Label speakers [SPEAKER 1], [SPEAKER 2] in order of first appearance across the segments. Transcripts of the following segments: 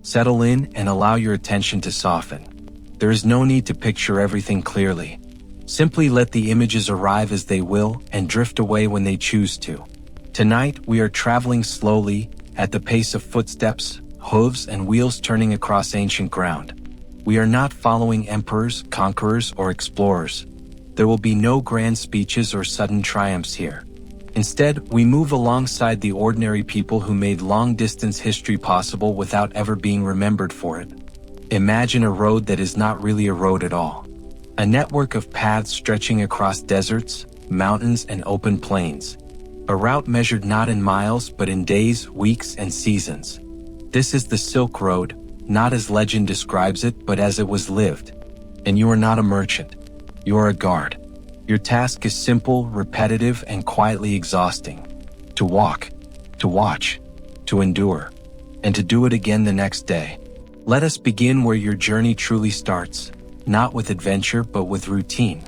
[SPEAKER 1] Settle in and allow your attention to soften. There is no need to picture everything clearly. Simply let the images arrive as they will and drift away when they choose to. Tonight, we are traveling slowly, at the pace of footsteps, hooves, and wheels turning across ancient ground. We are not following emperors, conquerors, or explorers. There will be no grand speeches or sudden triumphs here. Instead, we move alongside the ordinary people who made long-distance history possible without ever being remembered for it. Imagine a road that is not really a road at all. A network of paths stretching across deserts, mountains, and open plains. A route measured not in miles but in days, weeks, and seasons. This is the Silk Road, not as legend describes it but as it was lived. And you are not a merchant. You are a guard. Your task is simple, repetitive, and quietly exhausting. To walk, to watch, to endure, and to do it again the next day. Let us begin where your journey truly starts, not with adventure but with routine.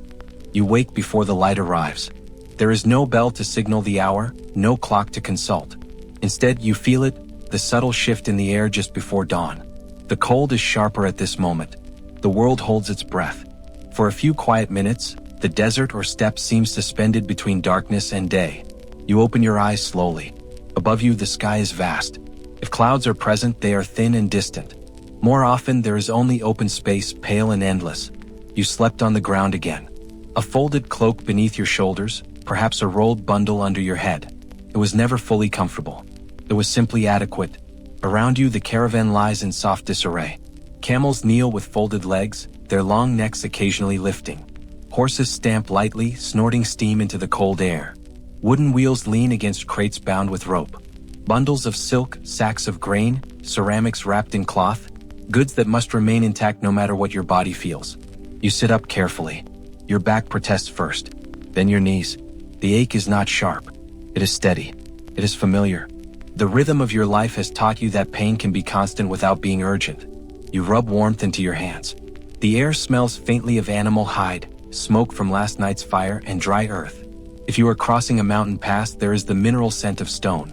[SPEAKER 1] You wake before the light arrives. There is no bell to signal the hour, no clock to consult. Instead, you feel it, the subtle shift in the air just before dawn. The cold is sharper at this moment. The world holds its breath. For a few quiet minutes, the desert or steppe seems suspended between darkness and day. You open your eyes slowly. Above you, the sky is vast. If clouds are present, they are thin and distant. More often, there is only open space, pale and endless. You slept on the ground again. A folded cloak beneath your shoulders, perhaps a rolled bundle under your head. It was never fully comfortable. It was simply adequate. Around you, the caravan lies in soft disarray. Camels kneel with folded legs, their long necks occasionally lifting. Horses stamp lightly, snorting steam into the cold air. Wooden wheels lean against crates bound with rope. Bundles of silk, sacks of grain, ceramics wrapped in cloth, goods that must remain intact no matter what your body feels. You sit up carefully. Your back protests first, then your knees. The ache is not sharp. It is steady. It is familiar. The rhythm of your life has taught you that pain can be constant without being urgent. You rub warmth into your hands. The air smells faintly of animal hide, smoke from last night's fire, and dry earth. If you are crossing a mountain pass, there is the mineral scent of stone.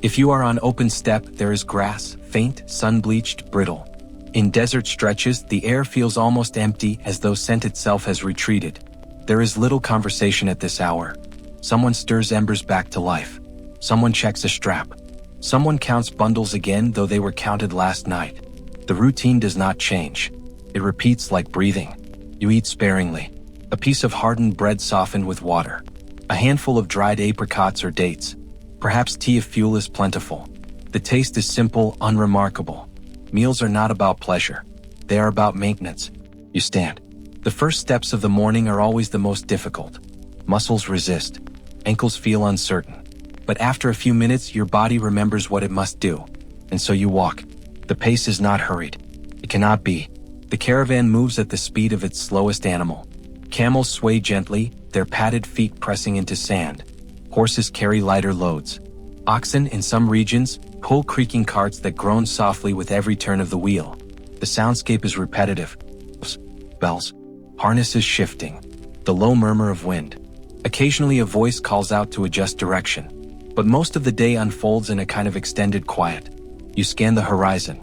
[SPEAKER 1] If you are on open steppe, there is grass, faint, sun-bleached, brittle. In desert stretches, the air feels almost empty, as though scent itself has retreated. There is little conversation at this hour. Someone stirs embers back to life. Someone checks a strap. Someone counts bundles again, though they were counted last night. The routine does not change. It repeats like breathing. You eat sparingly. A piece of hardened bread softened with water. A handful of dried apricots or dates. Perhaps tea if fuel is plentiful. The taste is simple, unremarkable. Meals are not about pleasure. They are about maintenance. You stand. The first steps of the morning are always the most difficult. Muscles resist. Ankles feel uncertain. But after a few minutes, your body remembers what it must do. And so you walk. The pace is not hurried. It cannot be. The caravan moves at the speed of its slowest animal. Camels sway gently, their padded feet pressing into sand. Horses carry lighter loads. Oxen, in some regions, pull creaking carts that groan softly with every turn of the wheel. The soundscape is repetitive. Bells. Harnesses shifting. The low murmur of wind. Occasionally a voice calls out to adjust direction. But most of the day unfolds in a kind of extended quiet. You scan the horizon.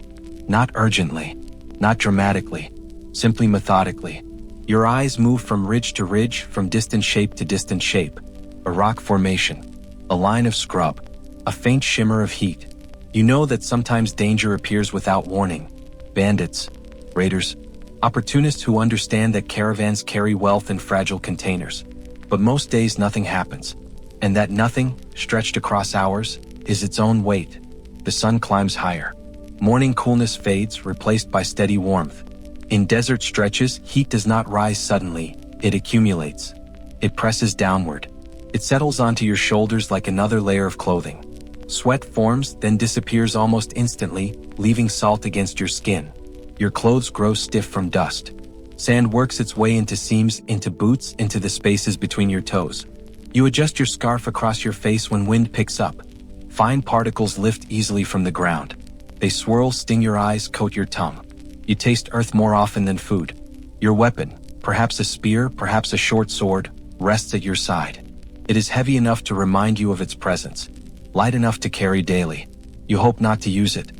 [SPEAKER 1] Not urgently. Not dramatically. Simply methodically. Your eyes move from ridge to ridge, from distant shape to distant shape. A rock formation. A line of scrub. A faint shimmer of heat. You know that sometimes danger appears without warning. Bandits, raiders, opportunists who understand that caravans carry wealth in fragile containers. But most days nothing happens. And that nothing, stretched across hours, is its own weight. The sun climbs higher. Morning coolness fades, replaced by steady warmth. In desert stretches, heat does not rise suddenly, it accumulates. It presses downward. It settles onto your shoulders like another layer of clothing. Sweat forms, then disappears almost instantly, leaving salt against your skin. Your clothes grow stiff from dust. Sand works its way into seams, into boots, into the spaces between your toes. You adjust your scarf across your face when wind picks up. Fine particles lift easily from the ground. They swirl, sting your eyes, coat your tongue. You taste earth more often than food. Your weapon, perhaps a spear, perhaps a short sword, rests at your side. It is heavy enough to remind you of its presence, light enough to carry daily. You hope not to use it.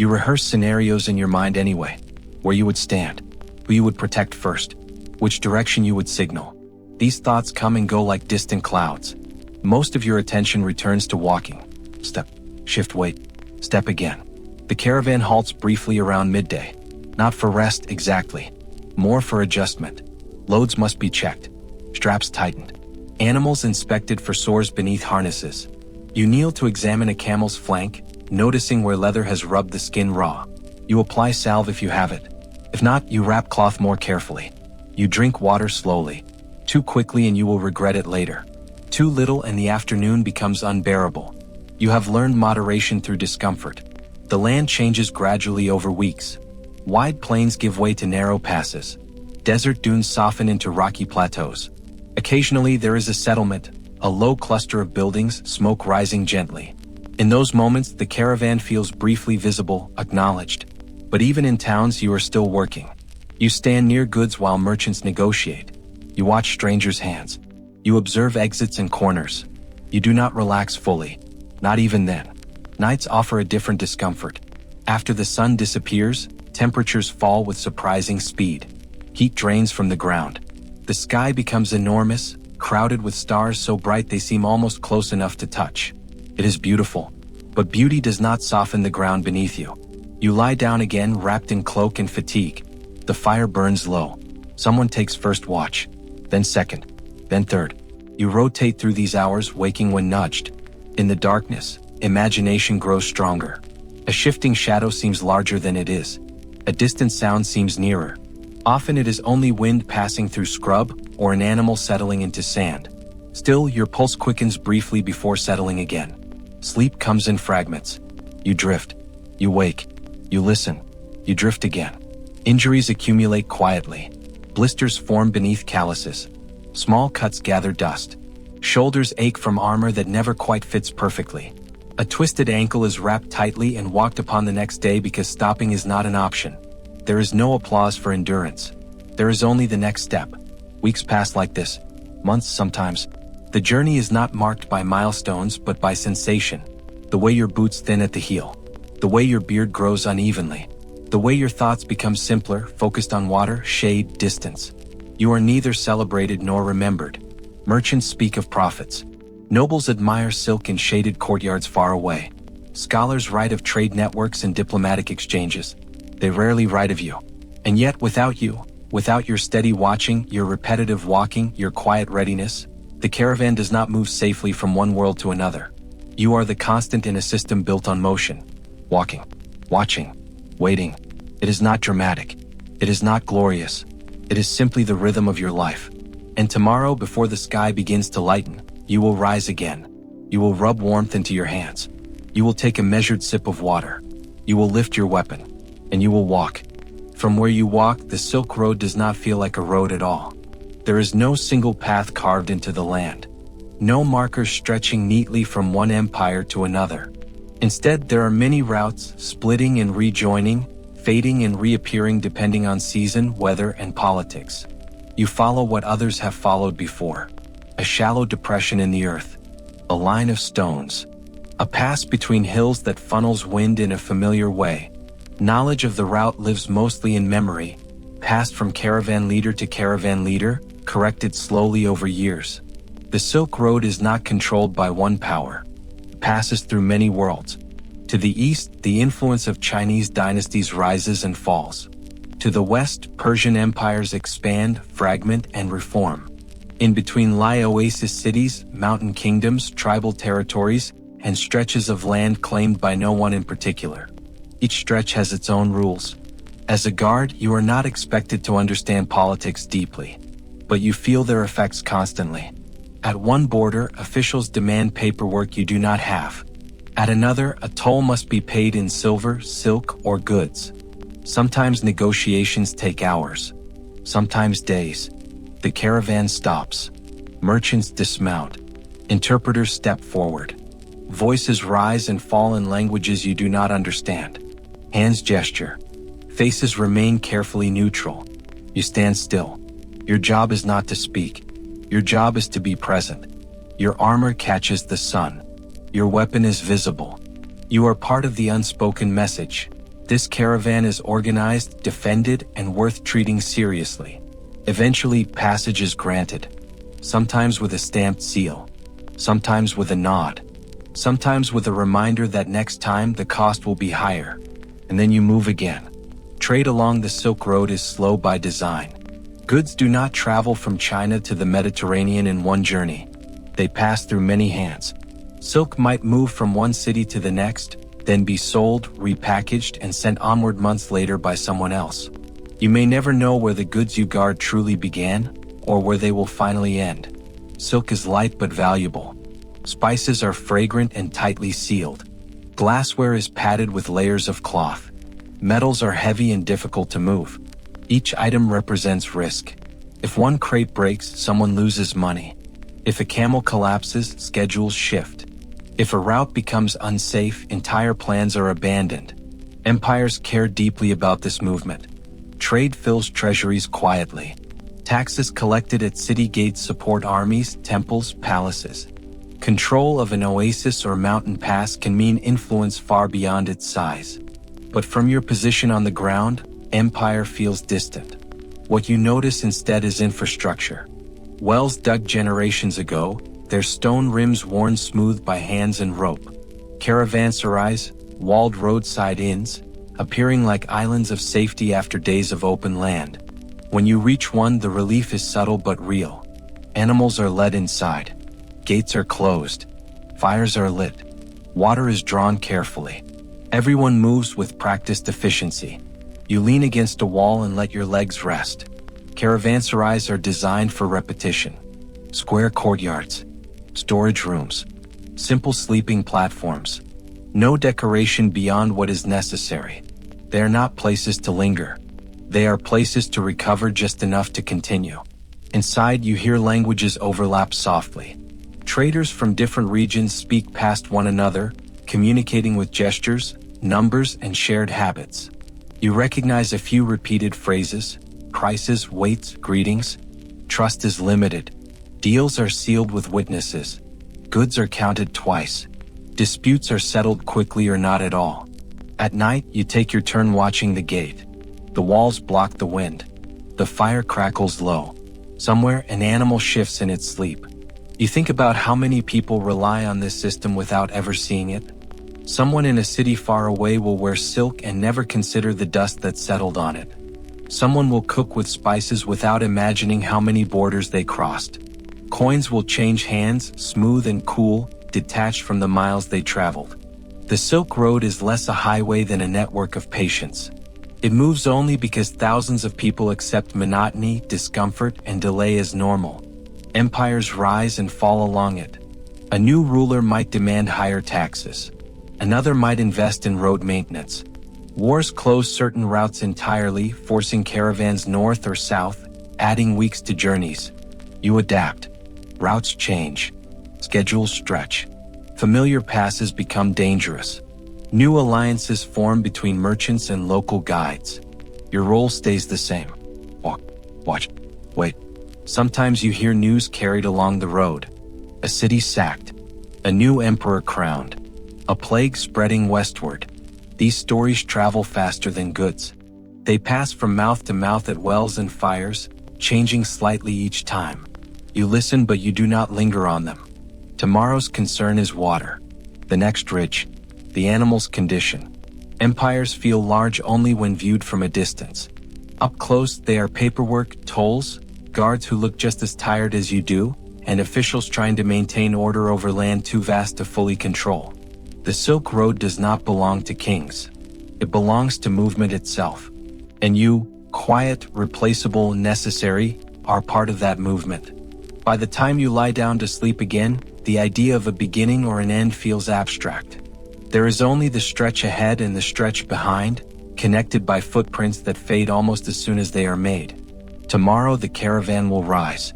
[SPEAKER 1] You rehearse scenarios in your mind anyway, where you would stand, who you would protect first, which direction you would signal. These thoughts come and go like distant clouds. Most of your attention returns to walking. Step, shift, wait, step again. The caravan halts briefly around midday. Not for rest exactly, more for adjustment. Loads must be checked, straps tightened, animals inspected for sores beneath harnesses. You kneel to examine a camel's flank, noticing where leather has rubbed the skin raw. You apply salve if you have it. If not, you wrap cloth more carefully. You drink water slowly. Too quickly and you will regret it later. Too little and the afternoon becomes unbearable. You have learned moderation through discomfort. The land changes gradually over weeks. Wide plains give way to narrow passes. Desert dunes soften into rocky plateaus. Occasionally there is a settlement, a low cluster of buildings, smoke rising gently. In those moments, the caravan feels briefly visible, acknowledged. But even in towns, you are still working. You stand near goods while merchants negotiate. You watch strangers' hands. You observe exits and corners. You do not relax fully. Not even then. Nights offer a different discomfort. After the sun disappears, temperatures fall with surprising speed. Heat drains from the ground. The sky becomes enormous, crowded with stars so bright they seem almost close enough to touch. It is beautiful, but beauty does not soften the ground beneath you. You lie down again, wrapped in cloak and fatigue. The fire burns low. Someone takes first watch, then second, then third. You rotate through these hours, waking when nudged. In the darkness, imagination grows stronger. A shifting shadow seems larger than it is. A distant sound seems nearer. Often it is only wind passing through scrub or an animal settling into sand. Still, your pulse quickens briefly before settling again. Sleep comes in fragments. You drift. You wake. You listen. You drift again. Injuries accumulate quietly. Blisters form beneath calluses. Small cuts gather dust. Shoulders ache from armor that never quite fits perfectly. A twisted ankle is wrapped tightly and walked upon the next day because stopping is not an option. There is no applause for endurance. There is only the next step. Weeks pass like this. Months sometimes. The journey is not marked by milestones but by sensation. The way your boots thin at the heel. The way your beard grows unevenly. The way your thoughts become simpler, focused on water, shade, distance. You are neither celebrated nor remembered. Merchants speak of profits. Nobles admire silk in shaded courtyards far away. Scholars write of trade networks and diplomatic exchanges. They rarely write of you. And yet, without you, without your steady watching, your repetitive walking, your quiet readiness, the caravan does not move safely from one world to another. You are the constant in a system built on motion. Walking, watching, waiting. It is not dramatic. It is not glorious. It is simply the rhythm of your life. And tomorrow, before the sky begins to lighten, you will rise again. You will rub warmth into your hands. You will take a measured sip of water. You will lift your weapon. And you will walk. From where you walk, the Silk Road does not feel like a road at all. There is no single path carved into the land. No markers stretching neatly from one empire to another. Instead, there are many routes, splitting and rejoining, fading and reappearing depending on season, weather, and politics. You follow what others have followed before. A shallow depression in the earth. A line of stones. A pass between hills that funnels wind in a familiar way. Knowledge of the route lives mostly in memory, passed from caravan leader to caravan leader, corrected slowly over years. The Silk Road is not controlled by one power. It passes through many worlds. To the east, the influence of Chinese dynasties rises and falls. To the west, Persian empires expand, fragment, and reform. In between lie oasis cities, mountain kingdoms, tribal territories, and stretches of land claimed by no one in particular. Each stretch has its own rules. As a guard, you are not expected to understand politics deeply, but you feel their effects constantly. At one border, officials demand paperwork you do not have. At another, a toll must be paid in silver, silk, or goods. Sometimes negotiations take hours, sometimes days. The caravan stops. Merchants dismount. Interpreters step forward. Voices rise and fall in languages you do not understand. Hands gesture. Faces remain carefully neutral. You stand still. Your job is not to speak. Your job is to be present. Your armor catches the sun. Your weapon is visible. You are part of the unspoken message. This caravan is organized, defended, and worth treating seriously. Eventually, passage is granted, sometimes with a stamped seal, sometimes with a nod, sometimes with a reminder that next time the cost will be higher, and then you move again. Trade along the Silk Road is slow by design. Goods do not travel from China to the Mediterranean in one journey. They pass through many hands. Silk might move from one city to the next, then be sold, repackaged, and sent onward months later by someone else. You may never know where the goods you guard truly began, or where they will finally end. Silk is light but valuable. Spices are fragrant and tightly sealed. Glassware is padded with layers of cloth. Metals are heavy and difficult to move. Each item represents risk. If one crate breaks, someone loses money. If a camel collapses, schedules shift. If a route becomes unsafe, entire plans are abandoned. Empires care deeply about this movement. Trade fills treasuries quietly. Taxes collected at city gates support armies, temples, palaces. Control of an oasis or mountain pass can mean influence far beyond its size. But from your position on the ground, empire feels distant. What you notice instead is infrastructure. Wells dug generations ago, their stone rims worn smooth by hands and rope. Caravanserais, walled roadside inns, appearing like islands of safety after days of open land. When you reach one, the relief is subtle but real. Animals are led inside. Gates are closed. Fires are lit. Water is drawn carefully. Everyone moves with practiced efficiency. You lean against a wall and let your legs rest. Caravanserais are designed for repetition. Square courtyards, storage rooms, simple sleeping platforms. No decoration beyond what is necessary. They are not places to linger. They are places to recover just enough to continue. Inside, you hear languages overlap softly. Traders from different regions speak past one another, communicating with gestures, numbers, and shared habits. You recognize a few repeated phrases: prices, weights, greetings. Trust is limited. Deals are sealed with witnesses. Goods are counted twice. Disputes are settled quickly or not at all. At night, you take your turn watching the gate. The walls block the wind. The fire crackles low. Somewhere, an animal shifts in its sleep. You think about how many people rely on this system without ever seeing it. Someone in a city far away will wear silk and never consider the dust that settled on it. Someone will cook with spices without imagining how many borders they crossed. Coins will change hands, smooth and cool, detached from the miles they traveled. The Silk Road is less a highway than a network of patience. It moves only because thousands of people accept monotony, discomfort, and delay as normal. Empires rise and fall along it. A new ruler might demand higher taxes. Another might invest in road maintenance. Wars close certain routes entirely, forcing caravans north or south, adding weeks to journeys. You adapt. Routes change. Schedules stretch. Familiar passes become dangerous. New alliances form between merchants and local guides. Your role stays the same. Walk, watch, wait. Sometimes you hear news carried along the road. A city sacked. A new emperor crowned. A plague spreading westward. These stories travel faster than goods. They pass from mouth to mouth at wells and fires, changing slightly each time. You listen, but you do not linger on them. Tomorrow's concern is water. The next ridge. The animal's condition. Empires feel large only when viewed from a distance. Up close, they are paperwork, tolls, guards who look just as tired as you do, and officials trying to maintain order over land too vast to fully control. The Silk Road does not belong to kings. It belongs to movement itself. And you, quiet, replaceable, necessary, are part of that movement. By the time you lie down to sleep again, the idea of a beginning or an end feels abstract. There is only the stretch ahead and the stretch behind, connected by footprints that fade almost as soon as they are made. Tomorrow the caravan will rise.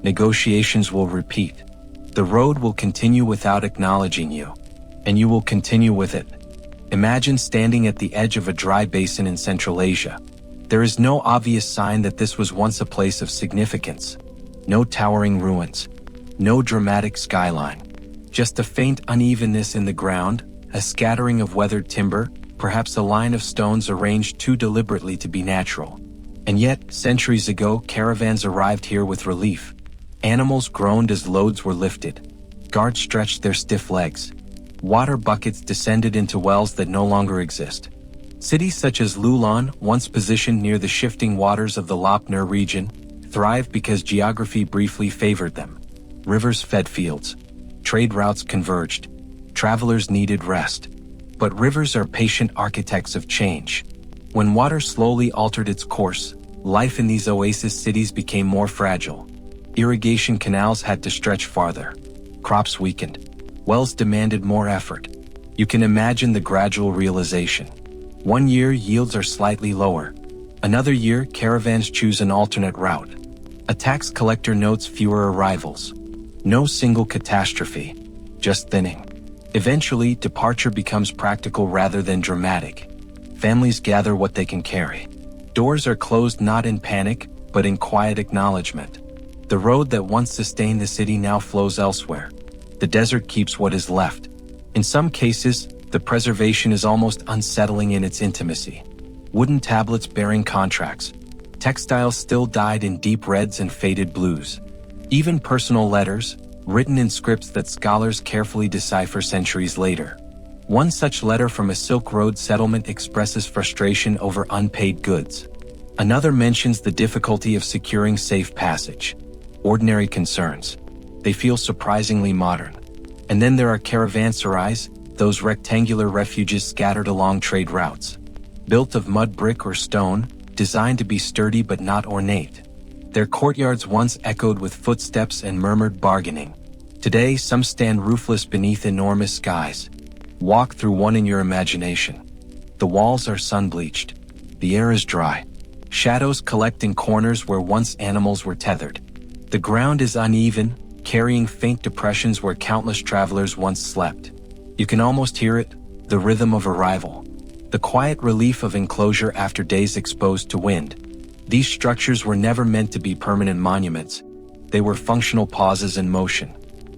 [SPEAKER 1] Negotiations will repeat. The road will continue without acknowledging you. And you will continue with it. Imagine standing at the edge of a dry basin in Central Asia. There is no obvious sign that this was once a place of significance. No towering ruins. No dramatic skyline. Just a faint unevenness in the ground, a scattering of weathered timber, perhaps a line of stones arranged too deliberately to be natural. And yet, centuries ago, caravans arrived here with relief. Animals groaned as loads were lifted. Guards stretched their stiff legs. Water buckets descended into wells that no longer exist. Cities such as Lulan, once positioned near the shifting waters of the Lapner region, thrived because geography briefly favored them. Rivers fed fields. Trade routes converged. Travelers needed rest. But rivers are patient architects of change. When water slowly altered its course, life in these oasis cities became more fragile. Irrigation canals had to stretch farther. Crops weakened. Wells demanded more effort. You can imagine the gradual realization. One year, yields are slightly lower. Another year, caravans choose an alternate route. A tax collector notes fewer arrivals. No single catastrophe, just thinning. Eventually, departure becomes practical rather than dramatic. Families gather what they can carry. Doors are closed not in panic, but in quiet acknowledgement. The road that once sustained the city now flows elsewhere. The desert keeps what is left. In some cases, the preservation is almost unsettling in its intimacy. Wooden tablets bearing contracts. Textiles still dyed in deep reds and faded blues. Even personal letters, written in scripts that scholars carefully decipher centuries later. One such letter from a Silk Road settlement expresses frustration over unpaid goods. Another mentions the difficulty of securing safe passage. Ordinary concerns. They feel surprisingly modern. And then there are caravanserais, those rectangular refuges scattered along trade routes. Built of mud brick or stone, designed to be sturdy but not ornate. Their courtyards once echoed with footsteps and murmured bargaining. Today, some stand roofless beneath enormous skies. Walk through one in your imagination. The walls are sun-bleached. The air is dry. Shadows collect in corners where once animals were tethered. The ground is uneven, carrying faint depressions where countless travelers once slept. You can almost hear it, the rhythm of arrival. The quiet relief of enclosure after days exposed to wind. These structures were never meant to be permanent monuments. They were functional pauses in motion.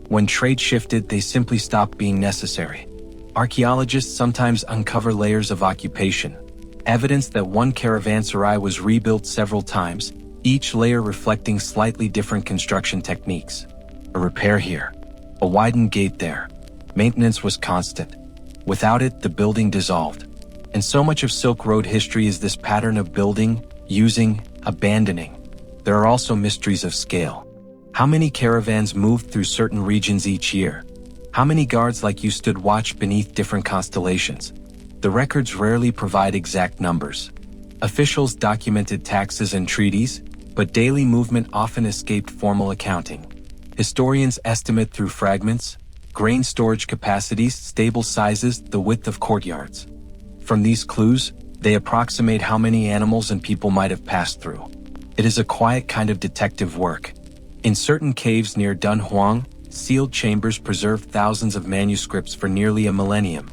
[SPEAKER 1] When trade shifted, they simply stopped being necessary. Archaeologists sometimes uncover layers of occupation. Evidence that one caravanserai was rebuilt several times, each layer reflecting slightly different construction techniques. A repair here. A widened gate there. Maintenance was constant. Without it, the building dissolved. And so much of Silk Road history is this pattern of building, using, abandoning. There are also mysteries of scale. How many caravans moved through certain regions each year? How many guards like you stood watch beneath different constellations? The records rarely provide exact numbers. Officials documented taxes and treaties, but daily movement often escaped formal accounting. Historians estimate through fragments, grain storage capacities, stable sizes, the width of courtyards. From these clues, they approximate how many animals and people might have passed through. It is a quiet kind of detective work. In certain caves near Dunhuang, sealed chambers preserved thousands of manuscripts for nearly a millennium.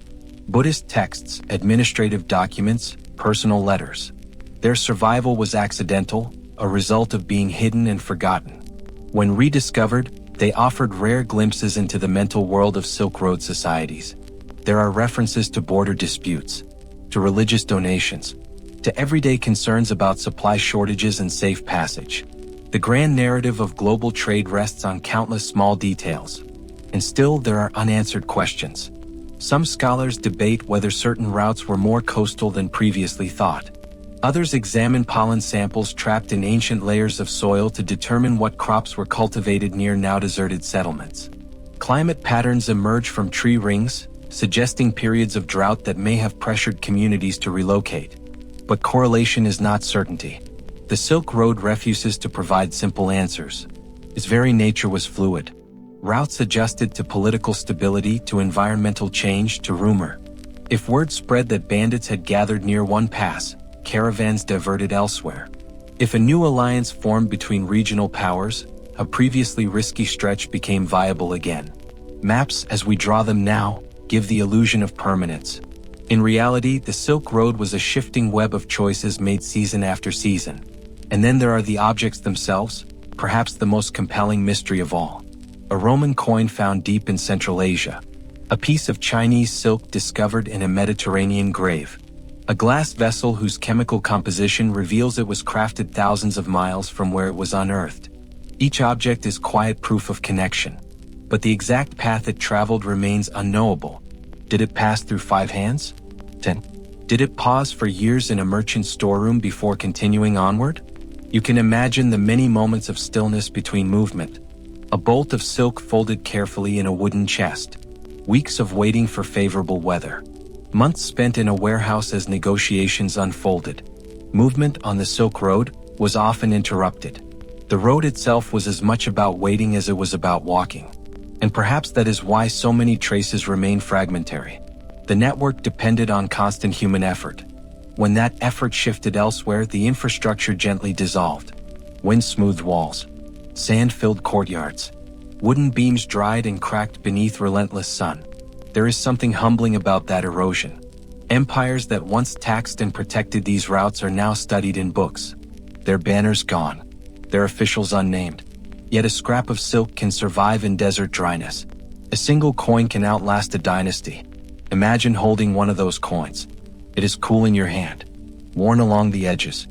[SPEAKER 1] Buddhist texts, administrative documents, personal letters. Their survival was accidental, a result of being hidden and forgotten. When rediscovered, they offered rare glimpses into the mental world of Silk Road societies. There are references to border disputes, to religious donations, to everyday concerns about supply shortages and safe passage. The grand narrative of global trade rests on countless small details. And still there are unanswered questions. Some scholars debate whether certain routes were more coastal than previously thought. Others examine pollen samples trapped in ancient layers of soil to determine what crops were cultivated near now-deserted settlements. Climate patterns emerge from tree rings, suggesting periods of drought that may have pressured communities to relocate. But correlation is not certainty. The Silk Road refuses to provide simple answers. Its very nature was fluid. Routes adjusted to political stability, to environmental change, to rumor. If word spread that bandits had gathered near one pass, caravans diverted elsewhere. If a new alliance formed between regional powers, a previously risky stretch became viable again. Maps, as we draw them now, give the illusion of permanence. In reality, the Silk Road was a shifting web of choices made season after season. And then there are the objects themselves, perhaps the most compelling mystery of all. A Roman coin found deep in Central Asia. A piece of Chinese silk discovered in a Mediterranean grave. A glass vessel whose chemical composition reveals it was crafted thousands of miles from where it was unearthed. Each object is quiet proof of connection, but the exact path it traveled remains unknowable. Did it pass through 5 hands? 10. Did it pause for years in a merchant storeroom before continuing onward? You can imagine the many moments of stillness between movement. A bolt of silk folded carefully in a wooden chest. Weeks of waiting for favorable weather. Months spent in a warehouse as negotiations unfolded. Movement on the Silk Road was often interrupted. The road itself was as much about waiting as it was about walking. And perhaps that is why so many traces remain fragmentary. The network depended on constant human effort. When that effort shifted elsewhere, the infrastructure gently dissolved. Wind-smoothed walls. Sand-filled courtyards. Wooden beams dried and cracked beneath relentless sun. There is something humbling about that erosion. Empires that once taxed and protected these routes are now studied in books. Their banners gone. Their officials unnamed. Yet a scrap of silk can survive in desert dryness. A single coin can outlast a dynasty. Imagine holding one of those coins. It is cool in your hand, worn along the edges.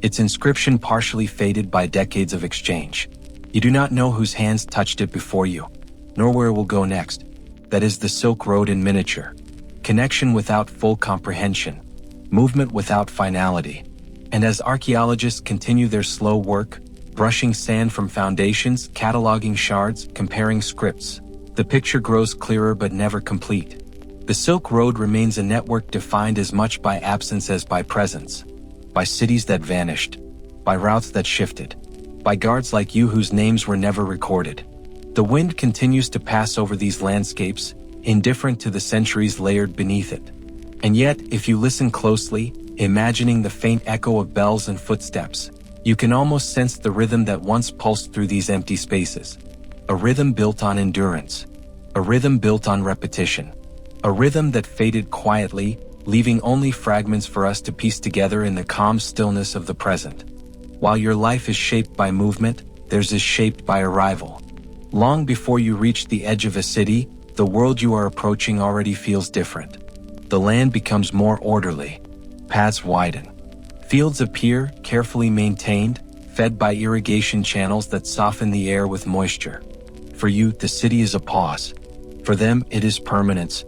[SPEAKER 1] Its inscription partially faded by decades of exchange. You do not know whose hands touched it before you, nor where it will go next. That is the Silk Road in miniature. Connection without full comprehension. Movement without finality. And as archaeologists continue their slow work, brushing sand from foundations, cataloging shards, comparing scripts, the picture grows clearer but never complete. The Silk Road remains a network defined as much by absence as by presence. By cities that vanished. By routes that shifted. By guards like you whose names were never recorded. The wind continues to pass over these landscapes, indifferent to the centuries layered beneath it. And yet, if you listen closely, imagining the faint echo of bells and footsteps, you can almost sense the rhythm that once pulsed through these empty spaces. A rhythm built on endurance. A rhythm built on repetition. A rhythm that faded quietly, leaving only fragments for us to piece together in the calm stillness of the present. While your life is shaped by movement, theirs is shaped by arrival. Long before you reach the edge of a city, the world you are approaching already feels different. The land becomes more orderly. Paths widen. Fields appear, carefully maintained, fed by irrigation channels that soften the air with moisture. For you, the city is a pause. For them, it is permanence.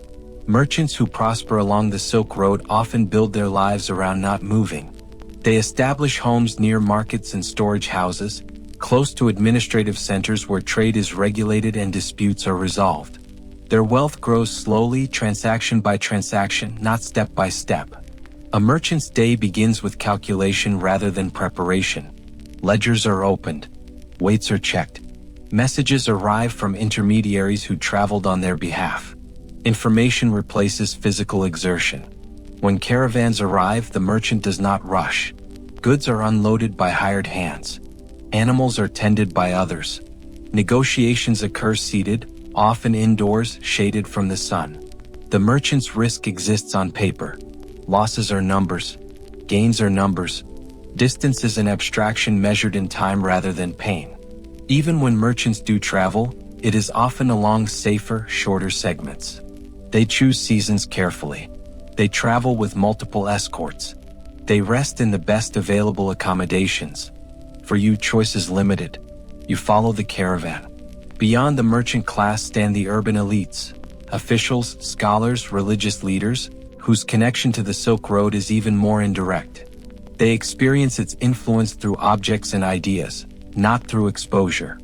[SPEAKER 1] Merchants who prosper along the Silk Road often build their lives around not moving. They establish homes near markets and storage houses, close to administrative centers where trade is regulated and disputes are resolved. Their wealth grows slowly, transaction by transaction, not step by step. A merchant's day begins with calculation rather than preparation. Ledgers are opened. Weights are checked. Messages arrive from intermediaries who traveled on their behalf. Information replaces physical exertion. When caravans arrive, the merchant does not rush. Goods are unloaded by hired hands. Animals are tended by others. Negotiations occur seated, often indoors, shaded from the sun. The merchant's risk exists on paper. Losses are numbers. Gains are numbers. Distance is an abstraction measured in time rather than pain. Even when merchants do travel, it is often along safer, shorter segments. They choose seasons carefully. They travel with multiple escorts. They rest in the best available accommodations. For you, choice is limited. You follow the caravan. Beyond the merchant class stand the urban elites, officials, scholars, religious leaders, whose connection to the Silk Road is even more indirect. They experience its influence through objects and ideas, not through exposure.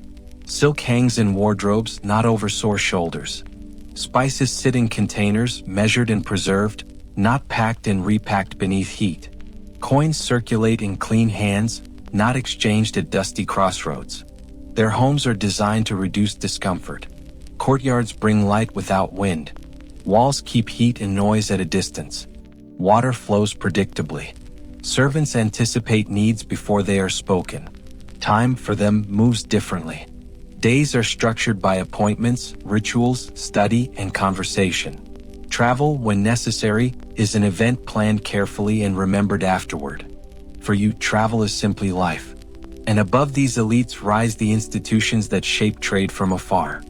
[SPEAKER 1] Silk hangs in wardrobes, not over sore shoulders. Spices sit in containers, measured and preserved, not packed and repacked beneath heat. Coins circulate in clean hands, not exchanged at dusty crossroads. Their homes are designed to reduce discomfort. Courtyards bring light without wind. Walls keep heat and noise at a distance. Water flows predictably. Servants anticipate needs before they are spoken. Time, for them, moves differently. Days are structured by appointments, rituals, study, and conversation. Travel, when necessary, is an event planned carefully and remembered afterward. For you, travel is simply life. And above these elites rise the institutions that shape trade from afar.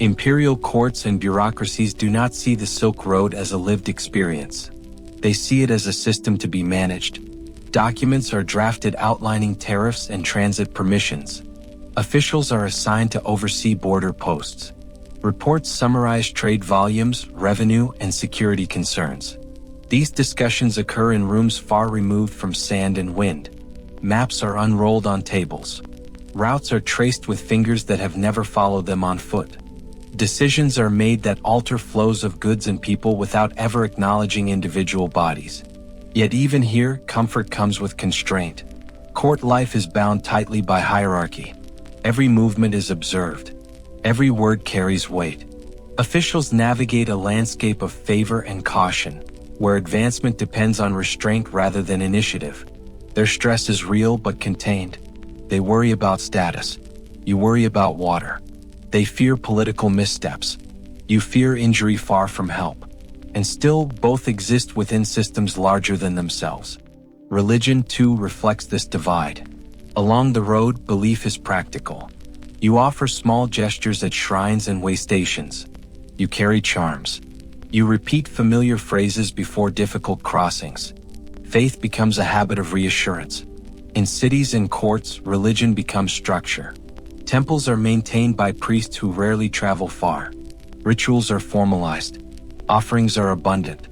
[SPEAKER 1] Imperial courts and bureaucracies do not see the Silk Road as a lived experience. They see it as a system to be managed. Documents are drafted outlining tariffs and transit permissions. Officials are assigned to oversee border posts. Reports summarize trade volumes, revenue, and security concerns. These discussions occur in rooms far removed from sand and wind. Maps are unrolled on tables. Routes are traced with fingers that have never followed them on foot. Decisions are made that alter flows of goods and people without ever acknowledging individual bodies. Yet even here, comfort comes with constraint. Court life is bound tightly by hierarchy. Every movement is observed. Every word carries weight. Officials navigate a landscape of favor and caution, where advancement depends on restraint rather than initiative. Their stress is real but contained. They worry about status. You worry about water. They fear political missteps. You fear injury far from help. And still, both exist within systems larger than themselves. Religion, too, reflects this divide. Along the road, belief is practical. You offer small gestures at shrines and way stations. You carry charms. You repeat familiar phrases before difficult crossings. Faith becomes a habit of reassurance. In cities and courts, religion becomes structure. Temples are maintained by priests who rarely travel far. Rituals are formalized. Offerings are abundant.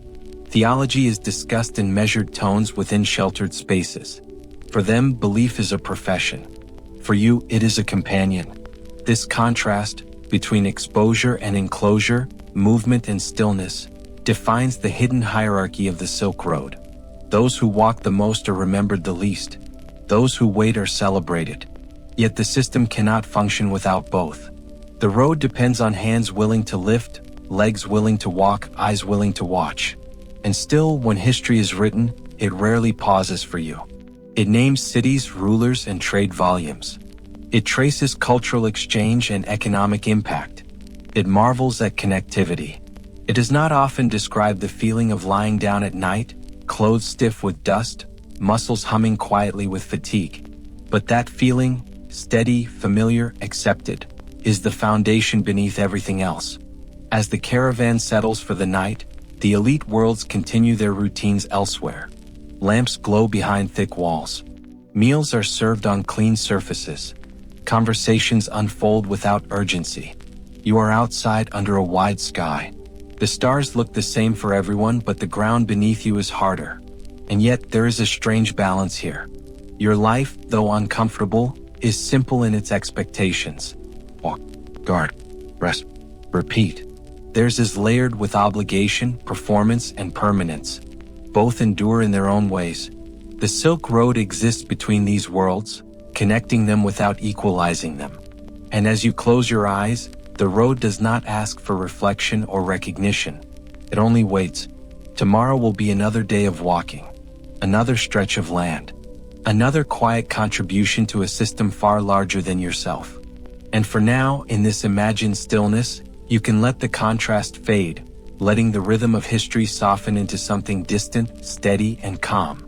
[SPEAKER 1] Theology is discussed in measured tones within sheltered spaces. For them, belief is a profession. For you, it is a companion. This contrast between exposure and enclosure, movement and stillness, defines the hidden hierarchy of the Silk Road. Those who walk the most are remembered the least. Those who wait are celebrated. Yet the system cannot function without both. The road depends on hands willing to lift, legs willing to walk, eyes willing to watch. And still, when history is written, it rarely pauses for you. It names cities, rulers, and trade volumes. It traces cultural exchange and economic impact. It marvels at connectivity. It does not often describe the feeling of lying down at night, clothes stiff with dust, muscles humming quietly with fatigue. But that feeling, steady, familiar, accepted, is the foundation beneath everything else. As the caravan settles for the night, the elite worlds continue their routines elsewhere. Lamps glow behind thick walls. Meals are served on clean surfaces. Conversations unfold without urgency. You are outside under a wide sky. The stars look the same for everyone, but the ground beneath you is harder. And yet there is a strange balance here. Your life, though uncomfortable, is simple in its expectations. Walk, guard, rest, repeat. Theirs is layered with obligation, performance, and permanence. Both endure in their own ways. The Silk Road exists between these worlds, connecting them without equalizing them. And as you close your eyes, the road does not ask for reflection or recognition. It only waits. Tomorrow will be another day of walking, another stretch of land, another quiet contribution to a system far larger than yourself. And for now, in this imagined stillness, you can let the contrast fade, letting the rhythm of history soften into something distant, steady, and calm.